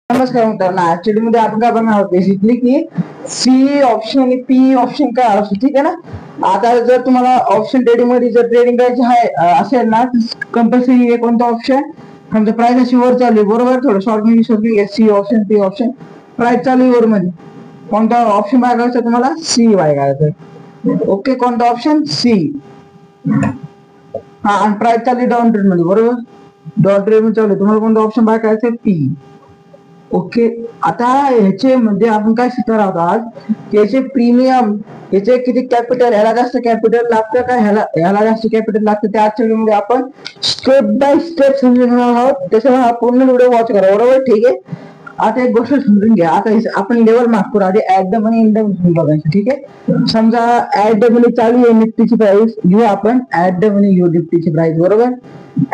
नमस्कार मित्रांनो, ऍक्च्युअली मध्ये आपण काय करणार आहोत बेसिकली की सी ऑप्शन आणि पी ऑप्शन काय असतो, ठीक आहे ना. आता जर तुम्हाला ऑप्शन ट्रेडिंग मध्ये जर ट्रेडिंग करायची आहे असेल ना, कंपल्सरी आहे कोणता ऑप्शन. समजा प्राइस अशी वर चालू आहे बरोबर, थोडं शॉर्ट घ्या. C option P option price चालू आहे वर मध्ये, कोणता ऑप्शन बाय करायचा तुम्हाला? सी बाय करायचं. ओके, कोणता ऑप्शन? सी. हा, आणि प्राइस चालू डाऊन ट्रेड मध्ये बरोबर, डाऊन ट्रेड मध्ये चालू. तुम्हाला कोणता ऑप्शन बाय करायचं? पी. ओके, आता ह्याचे आपण काय शिकणार आहोत आज, याचे प्रीमियम, याचे किती कॅपिटल, ह्याला जास्त कॅपिटल लागतं का ह्याला जास्त कॅपिटल लागतं, त्या आजच्या व्हिडिओ मध्ये आपण स्टेप बाय स्टेप समजून आहोत. त्याच्यामुळे हा पूर्ण व्हिडिओ वॉच करा बरोबर, ठीक आहे. आता एक गोष्ट समजून घ्या. आता आपण लेवल मार्क करू आधी. At the money, in the money बघायचं, ठीक आहे. समजा ऍट द मनी चालू आहे, निफ्टीची प्राइस घेऊ आपण. ऍट द मनी घेऊ निफ्टीची प्राइस बरोबर.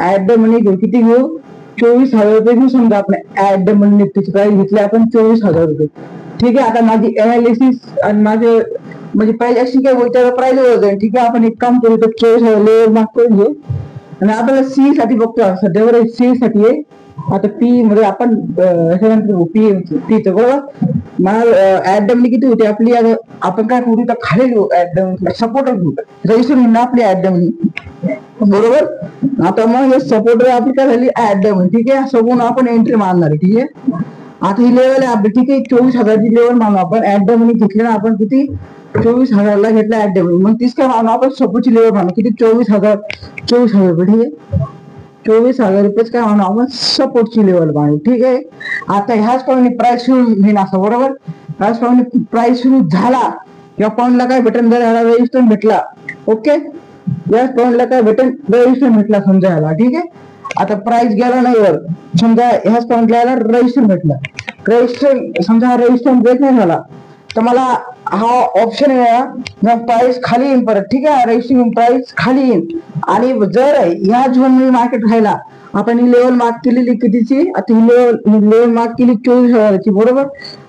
ऍट द मनी घेऊ, किती घेऊ? 24,000 रुपये घेऊ. समजा आपण ऍट द मनी निफ्टीची प्राइस घेतली आपण 24,000 रुपये, ठीक आहे. आता माझी एनालिसिस आणि माझे म्हणजे प्राइस अशी काय बोलते, प्राइस वर जाईल, ठीक आहे. आपण एक काम करू, तर 24,000 लेवल मार्क करून घेऊ. आणि आपल्याला सी साठी बघतो सध्यावर, सी साठी आहे. आता पी मध्ये आपण पी च बरोबर. मला ऍट द मनी किती होती आपली, आपण काय करू तर खाली घेऊ. ऍट द मनी सपोर्टर घेऊ, रजिस्टर होईल ना आपली ऍट द मनी बरोबर. आता मग हे सपोर्टर आपली काय झाली? ऍट द मनी, ठीक आहे. सगळं आपण एंट्री मारणार आहे, ठीक आहे. आता ही लेवल आहे आपली, ठीक आहे. 24,000ची लेवल मानू आपण. ऍट द मनी घेतली ना आपण, किती? 24,000ला घेतला ऍट द मनी. मग तीच काय मानू आपण? सपोर्टची लेवल मानू, किती? 24,000 रुपये, ठीक आहे. 24,000 रुपयेच काय मानू आपण? सपोर्टची लेवल मानू, ठीक आहे. आता ह्याच पॉईंटने प्राइस सुरू होईल असं बरोबर. ह्याच पॉईंटने प्राइस सुरू झाला या पॉईंटला काय भेटेल? जर ह्याला रेजिस्टन्स भेटला, ओके, याच पॉईंटला काय भेटेल? रेजिस्टन्स भेटला समजा ह्याला, ठीक आहे. आता प्राइस गेला नाही वर, समजा ह्याच पॉईंटला याला रेजिस्टन्स भेटला. रेजिस्टन्स समजा हा रेजिस्टन्स ब्रेक नाही झाला, तर मला हा ऑप्शन आहे प्राइस खाली येईल परत, ठीक आहे. रेजिस्ट्रेशन प्राइस खाली येईल. आणि जर ह्या झोन मध्ये मार्केट राहिला, आपण ही लेवल मार्क केलेली कितीची? आता ही लेवल मार्क केली 24,000ची बरोबर.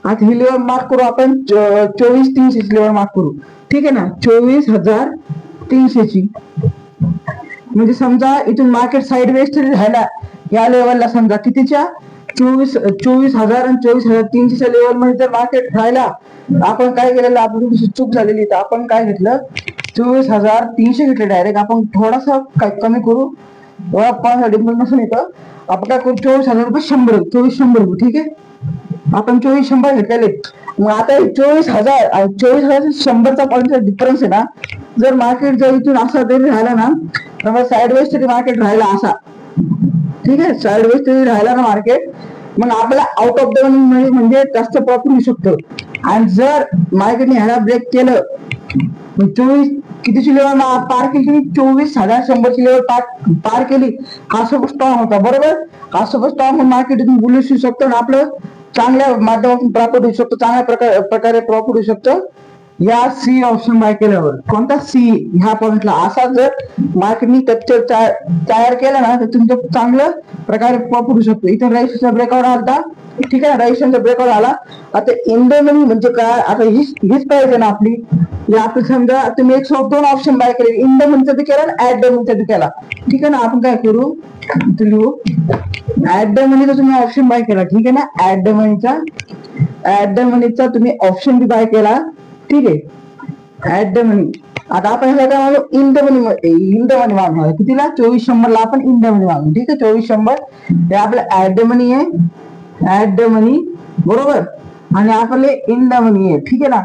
आता ही लेवल मार्क करू आपण 24,300 लेवल मार्क करू, ठीक आहे ना. 24,300 म्हणजे समजा इथून मार्केट साईड वेस्ट राहिला या लेवलला, समजा कितीच्या? 24,000 आणि 24,300 लेवल मध्ये जर मार्केट राहिला, आपण काय केलेलं? आपण चूक झालेली, तर आपण काय घेतलं? 24,300 घेतले डायरेक्ट. आपण थोडासा काय कमी करू, डिफरन्स नसून येतं. आपण काय करू? 24,000 रुपये 100 रुपये, ठीक आहे. आपण 24,100 घेतलेले. मग आता 24,000 आणि 24,000 100चा पॉईंटचा डिफरन्स आहे ना. जर मार्केट जर इथून असा तरी राहिला ना, तर साईड वेस्ट तरी मार्केट राहिला असा, ठीक आहे. साईड वेस्ट तरी राहिला ना मार्केट, मग आपल्याला आउट ऑफ द मनी म्हणजे जास्त प्रॉफिट होऊ शकतो. आणि जर मार्केटने ह्याला ब्रेक केलं, 24 कितीची लेवल पार केली? 24,100ची लेवल पार केली. हा सपोज स्ट्रॉंग होता बरोबर. हा सपोज स्ट्रॉंग मार्केट इथून बुलिश होऊ शकतो आणि आपलं चांगल्या माध्यमातून प्रॉफिट होऊ शकतो, चांगल्या प्रकारे प्रॉफिट होऊ शकतो या सी ऑप्शन बाय केल्यावर. कोणता? सी. ह्या पॉइंटला असा जर मार्केटनी कच्चर तयार केला ना, तर तुमचं चांगल्या प्रकारे प्रॉफिट होऊ शकतो. इथे रजिस्टरचा ब्रेकआउट आला, ठीक आहे. रजिस्टरचा ब्रेकआउट आला. आता इन द मनी म्हणजे काय? आता हीच पाहिजे ना आपली. आपण समजा तुम्ही 102 ऑप्शन बाय केले, इन द मनीचा बी केला आणि ऍट द मनीचा बी केला, ठीक आहे ना. आपण काय करू? लिहू ऍट द मनीचा तुम्ही ऑप्शन बाय केला, ठीक आहे ना. ऍट द मनीचा तुम्ही ऑप्शन बी बाय केला, ठीक आहे. ऍट द मनी. आता आपण ह्याला काय मानू? इन द मनी मागणार. कितीला? 24,100ला आपण इन द मनी मागू, ठीक आहे. 24,100 हे आपलं ऍट द मनी आहे. ऍट द मनी बरोबर. आणि आपले इन द मनी आहे, ठीक आहे ना.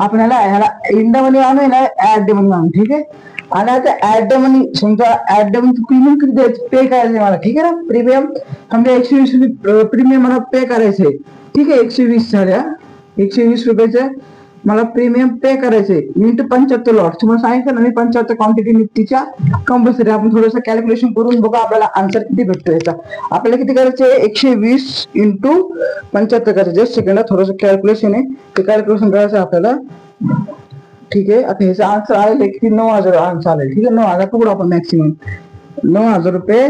आपण ह्याला इन द मनी आणू, ऍट द मनी आणू, ठीक आहे. आणि आता ऍट द मनी समजा ऍट द मनी प्रीमियम किती द्यायचं? पे करायचं मला, ठीक आहे ना. प्रीमियम समजा 120 प्रीमियम मला पे करायचंय, ठीक आहे. 120 झाल्या, 120 रुपयाचं मला प्रीमियम पे करायचंय. Into 75 lot. तुम्हाला सांगितलं ना मी 75 क्वांटिटी निफ्टीच्या कंपल्सरी. आपण थोडंसं कॅल्क्युलेशन करून बघू आपल्याला आन्सर किती भेटतो याचा. आपल्याला किती करायचे? 120 इंटू 75 करायचं. जस्ट सेकंड, थोडंसं कॅल्क्युलेशन आहे, ते कॅल्क्युलेशन करायचं आपल्याला, ठीक आहे. आता ह्याचा आन्सर आलेलं किती? 9,000 आन्सर आले, ठीक आहे. 9,000 पकडू आपण मॅक्सिमम. 9,000 रुपये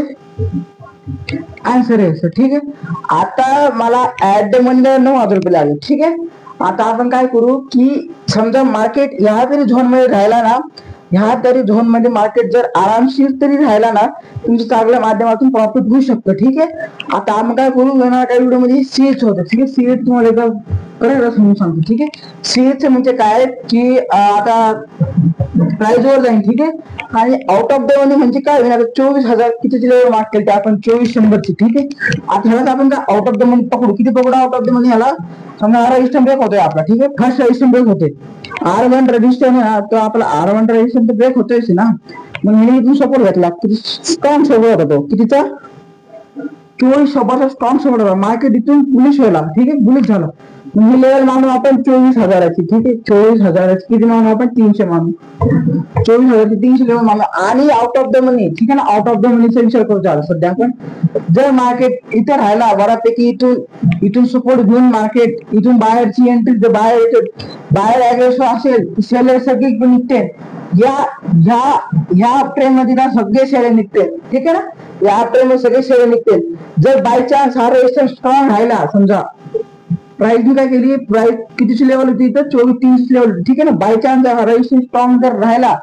आन्सर आहे सर, ठीक आहे. आता मला ऍट द मनी 9,000 रुपये लागले, ठीक आहे. आता आपण काय करू की समजा मार्केट या तरी झोन मध्ये राहिला ना, ह्या तरी झोन मध्ये मार्केट जर आरामशीर तरी राहिला ना, तुमच्या चांगल्या माध्यमातून प्रॉफिट होऊ शकतं. ठीक आहे. आता आम्ही काय करू येणार काही व्हिडिओ मध्ये सीएच होतं. ठीक आहे. सीएच तुम्हाला एकदा करायला समजून सांगतो. ठीक आहे. सीएच म्हणजे काय की आता प्राइस वर जाईल. ठीक आहे. आणि आउट ऑफ द मनी म्हणजे काय होईल, 24,000 कितीची लेवल मार्क केली आपण 2400 ची. ठीक आहे. आता ह्याला आपण काय आउट ऑफ द मनी पकडू, किती पकडू आउट ऑफ द मनी ह्याला, समजा रेजिस्टन्स ब्रेक होतोय आपला. ठीक आहे. फर्स्ट रेजिस्टन्स ब्रेक होते R1 रेजिस्टन्स आहे तो आपला R1 रेजिस्टन्स ब्रेक होतोय ना, मग मी इथून सपोर्ट घेतला, किती स्ट्रॉंग सपोर्ट होता तो, कितीचा 2400 स्ट्रॉंग सपोर्ट होता. मार्केट इथून बुलिश व्हायला. ठीक आहे. बुलिश झालं. ही लेवल मानू आपण 24,000ची. ठीक आहे. 24,000ची किती मानू आपण, 300 मानू. 24,000ची 300 लेवल मानू. आणि आउट ऑफ द मनी. ठीक आहे ना, आउट ऑफ द मनीचा विचार करू झाला सध्या आपण. जर मार्केट इथे राहिला बऱ्यापैकी, इथून सपोर्ट घेऊन मार्केट इथून बाहेरची एंट्री, बाहेर अग्रेसिव्ह असेल, सेलर सगळी निघते. ह्या ट्रेन मध्ये ना सगळे शेअर निघते. ठीक आहे ना, या ट्रेन मध्ये सगळे शेअर निघते. जर बाय चान्स हा रेजिस्टन्स स्ट्रॉंग राहिला, समजा प्राइस मी काय केली, प्राइस कितीची लेवल होती इथं 24-23 लेवल. ठीक आहे ना, बाय चान्स हा रेजिस्टन्स स्ट्रॉंग जर राहिला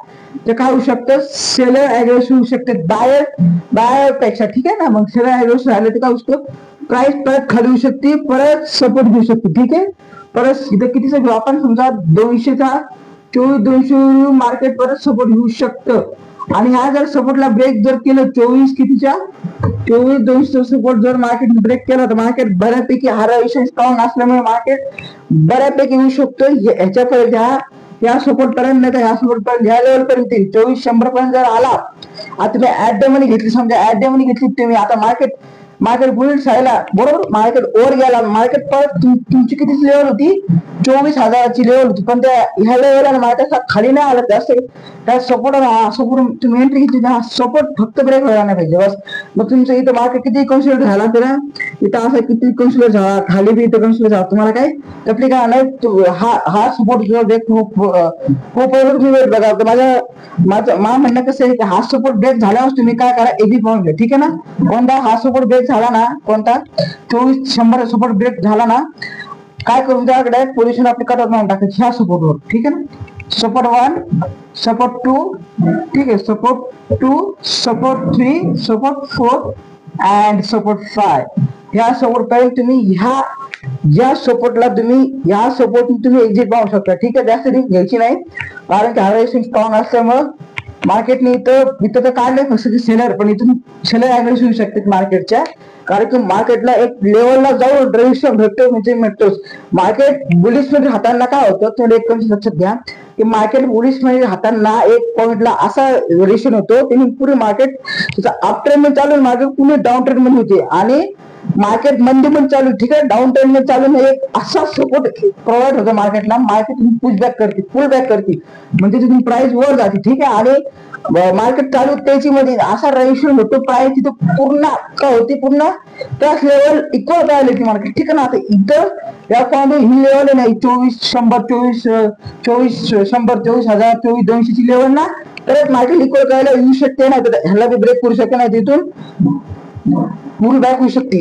तर काय होऊ शकतं, सेलर अग्रेसिव्ह होऊ शकते बायर पेक्षा. ठीक आहे ना, मग सेलर अग्रेसिव्ह राहिले तर काय होऊ शकतं, प्राइस परत खाली होऊ शकते, परत सपोर्ट घेऊ शकते. ठीक आहे. परत इथं कितीचा घेऊ आपण, समजा 200चा 24,200 मार्केट परत सपोर्ट घेऊ शकतं. आणि ह्या जर सपोर्टला ब्रेक जर केलं 24,200 सपोर्ट जर मार्केट ब्रेक केला तर मार्केट बऱ्यापैकी हाराविषयी स्ट्रॉंग असल्यामुळे मार्केट बऱ्यापैकी होऊ शकतो ह्याच्यापर्यंत, या सपोर्ट पर्यंत, नाही तर ह्या सपोर्ट पर्यंत, ह्या लेवल पर्यंत 2400 पर्यंत जर आला. आता तुम्ही ऍट द मनी घेतली, समजा ऍट द मनी घेतली तुम्ही, आता मार्केट बुलिश राहिला, बरोबर, मार्केट ओव्हर गेला, मार्केट परत तुमची किती लेवल होती, 24,000ची लेवल होती. पण त्या ह्या लेवलला मार्केट खाली नाही आलं जास्त, त्या सपोर्ट तुम्ही एंट्री घेतली, सपोर्ट फक्त ब्रेक व्हायला नाही पाहिजे बस. मग तुमचं इथं मार्केट किती कन्सिडर झाला तर इथं असं किती कन्सिडर झाला, खाली बी इथं कन्सिडर झाला, तुम्हाला काय तकलीफ काय नाही. हा सपोर्ट जो ब्रेक तुम्ही वेट बघा. माझं म्हणणं कसं आहे की हा सपोर्ट ब्रेक झाल्यावर तुम्ही काय करा, एबी पाहून घ्या. ठीक आहे ना. कोणता हा सपोर्ट ब्रेक झाला ना, कोणता 2400 सपोर्ट ब्रेक झाला ना, काय करून त्याकडे पोझिशन आपली कट ऑफ मारून टाकायची ह्या सपोर्टवर. ठीक आहे ना. सपोर्ट 1, सपोर्ट 2, ठीक आहे, support 2, support 3, support 4 and support 5. ह्या सपोर्ट पर्यंत तुम्ही या सपोर्टला तुम्ही एक्झिट पाहू शकता. ठीक आहे. जास्त रिस्क घ्यायची नाही, कारण की हार्वेस्टिंग स्ट्रॉंग असल्यामुळं मार्केटने इथं तर काढलंय फक्त सेलर, पण इथून सेलर अग्रेसिव्ह होऊ शकते मार्केटच्या, कारण की मार्केटला एक लेवलला जाऊन रेजिस्टन्स भेटतोच. मार्केट बुलिश मध्ये राहताना काय होतं, थोडं एक लक्षात घ्या की मार्केट बुलिश मध्ये राहताना एक पॉइंटला असा रेशन होतो, त्यांनी पुढे मार्केट अप ट्रेंड मध्ये चालू, मार्केट पुढे डाऊन ट्रेंड मध्ये होते, आणि मार्केट मंदी पण चालू. ठीक आहे. डाऊन ट्रेंड मध्ये चालू एक असा सपोर्ट प्रोव्हाइड होतो मार्केटला, मार्केट पुल बॅक करते, म्हणजे तुम्ही प्राइस वर जाते. ठीक आहे. आणि मार्केट चालू त्याची मध्ये असा रेजिस्ट्रेशन होतो, प्राइस तिथं पूर्ण काय होती, पूर्ण त्याच लेवल इक्वल राहिले की मार्केट. ठीक आहे ना. आता इथं या पॉईंट ही लेवल नाही 24,000, 24,000, 24,200ची लेवल ना, तर मार्केट इक्वल करायला येऊ शकते नाही, तर ह्याला बी ब्रेक करू शकते नाही, तिथून पुल बॅक होऊ शकते.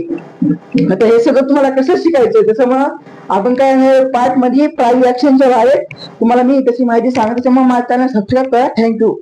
आता हे सगळं तुम्हाला कसं शिकायचं, त्याच्यामुळे आपण काय पार्ट मध्ये प्राइस ऍक्शनच्या आहे, तुम्हाला मी त्याची माहिती सांगतो. त्याच्यामुळे माझ्या चॅनल सबस्क्राईब करा. थँक्यू.